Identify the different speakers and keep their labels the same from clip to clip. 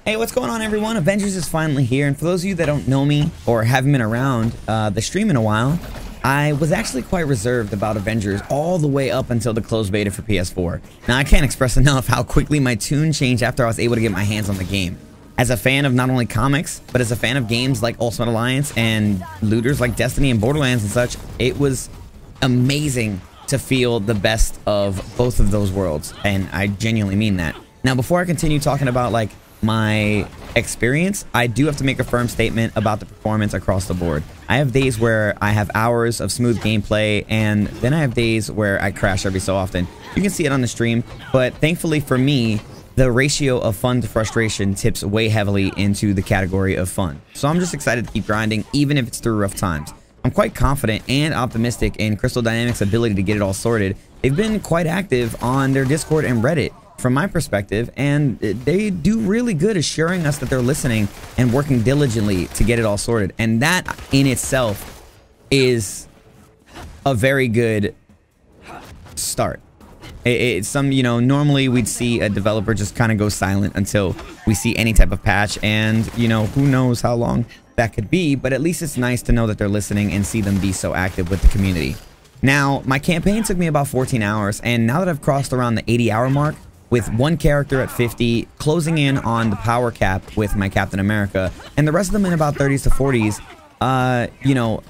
Speaker 1: Hey, what's going on, everyone? Avengers is finally here, and for those of you that don't know me or haven't been around the stream in a while, I was actually quite reserved about Avengers all the way up until the closed beta for PS4. Now, I can't express enough how quickly my tune changed after I was able to get my hands on the game. As a fan of not only comics, but as a fan of games like Ultimate Alliance and looters like Destiny and Borderlands and such, it was amazing to feel the best of both of those worlds, and I genuinely mean that. Now, before I continue talking about like my experience, I do have to make a firm statement about the performance across the board. I have days where I have hours of smooth gameplay, and then I have days where I crash every so often. You can see it on the stream, but thankfully for me, the ratio of fun to frustration tips way heavily into the category of fun. So I'm just excited to keep grinding, even if it's through rough times. I'm quite confident and optimistic in Crystal Dynamics' ability to get it all sorted. They've been quite active on their Discord and Reddit, from my perspective, and they do really good assuring us that they're listening and working diligently to get it all sorted. And that in itself is a very good start. It's some, you know, normally we'd see a developer just kind of go silent until we see any type of patch, and, you know, who knows how long that could be, but at least it's nice to know that they're listening and see them be so active with the community. Now, my campaign took me about 14 hours, and now that I've crossed around the 80-hour mark, with one character at 50, closing in on the power cap with my Captain America, and the rest of them in about 30s to 40s, you know,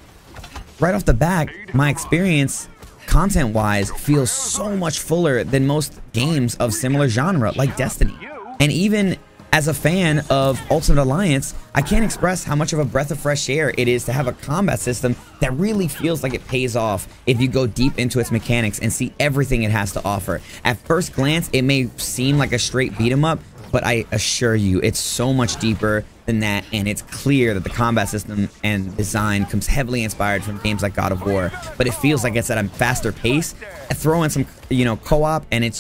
Speaker 1: right off the bat, my experience content-wise feels so much fuller than most games of similar genre, like Destiny. And even as a fan of Ultimate Alliance, I can't express how much of a breath of fresh air it is to have a combat system that really feels like it pays off if you go deep into its mechanics and see everything it has to offer. At first glance, it may seem like a straight beat 'em up, but I assure you, it's so much deeper than that, and it's clear that the combat system and design comes heavily inspired from games like God of War, but it feels like it's at a faster pace. Throw in some, you know, co-op, and it's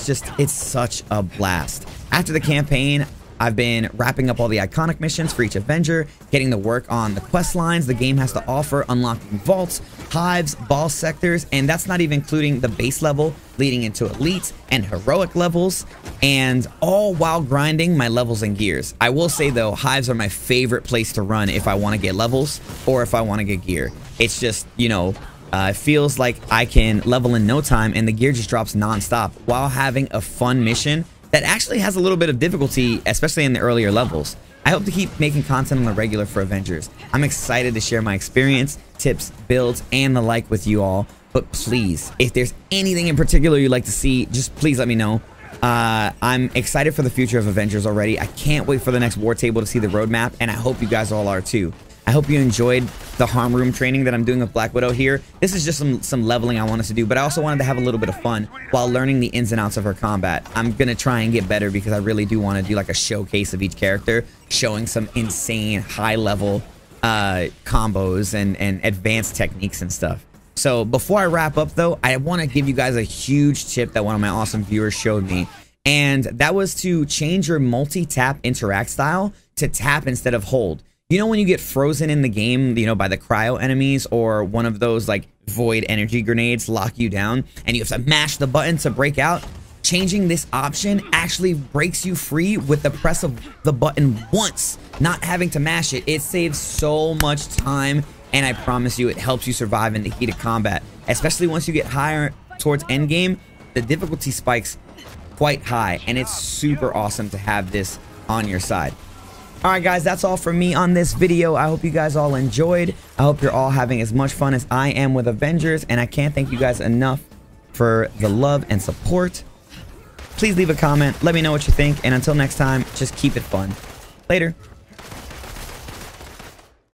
Speaker 1: such a blast. After the campaign, I've been wrapping up all the iconic missions for each Avenger, getting to work on the quest lines the game has to offer, unlocking vaults, hives, boss sectors, and that's not even including the base level leading into elites and heroic levels, and all while grinding my levels and gears. I will say though, hives are my favorite place to run if I want to get levels or if I want to get gear. It's just, you know, it feels like I can level in no time and the gear just drops non-stop while having a fun mission that actually has a little bit of difficulty, especially in the earlier levels. I hope to keep making content on the regular for Avengers. I'm excited to share my experience, tips, builds, and the like with you all. But please, if there's anything in particular you'd like to see, just please let me know. I'm excited for the future of Avengers already. I can't wait for the next war table to see the roadmap, and I hope you guys all are too. I hope you enjoyed the harm room training that I'm doing with Black Widow here. This is just some leveling I wanted to do, but I also wanted to have a little bit of fun while learning the ins and outs of her combat. I'm gonna try and get better because I really do want to do like a showcase of each character, showing some insane high-level combos and advanced techniques and stuff. So before I wrap up though, I want to give you guys a huge tip that one of my awesome viewers showed me, and that was to change your multi-tap interact style to tap instead of hold. You know when you get frozen in the game, you know, by the cryo enemies, or one of those like void energy grenades lock you down and you have to mash the button to break out? Changing this option actually breaks you free with the press of the button once, not having to mash it. It saves so much time, and I promise you it helps you survive in the heat of combat. Especially once you get higher towards endgame, the difficulty spikes quite high, and it's super awesome to have this on your side. Alright guys, that's all from me on this video. I hope you guys all enjoyed. I hope you're all having as much fun as I am with Avengers, and I can't thank you guys enough for the love and support. Please leave a comment, let me know what you think, and until next time, just keep it fun. Later.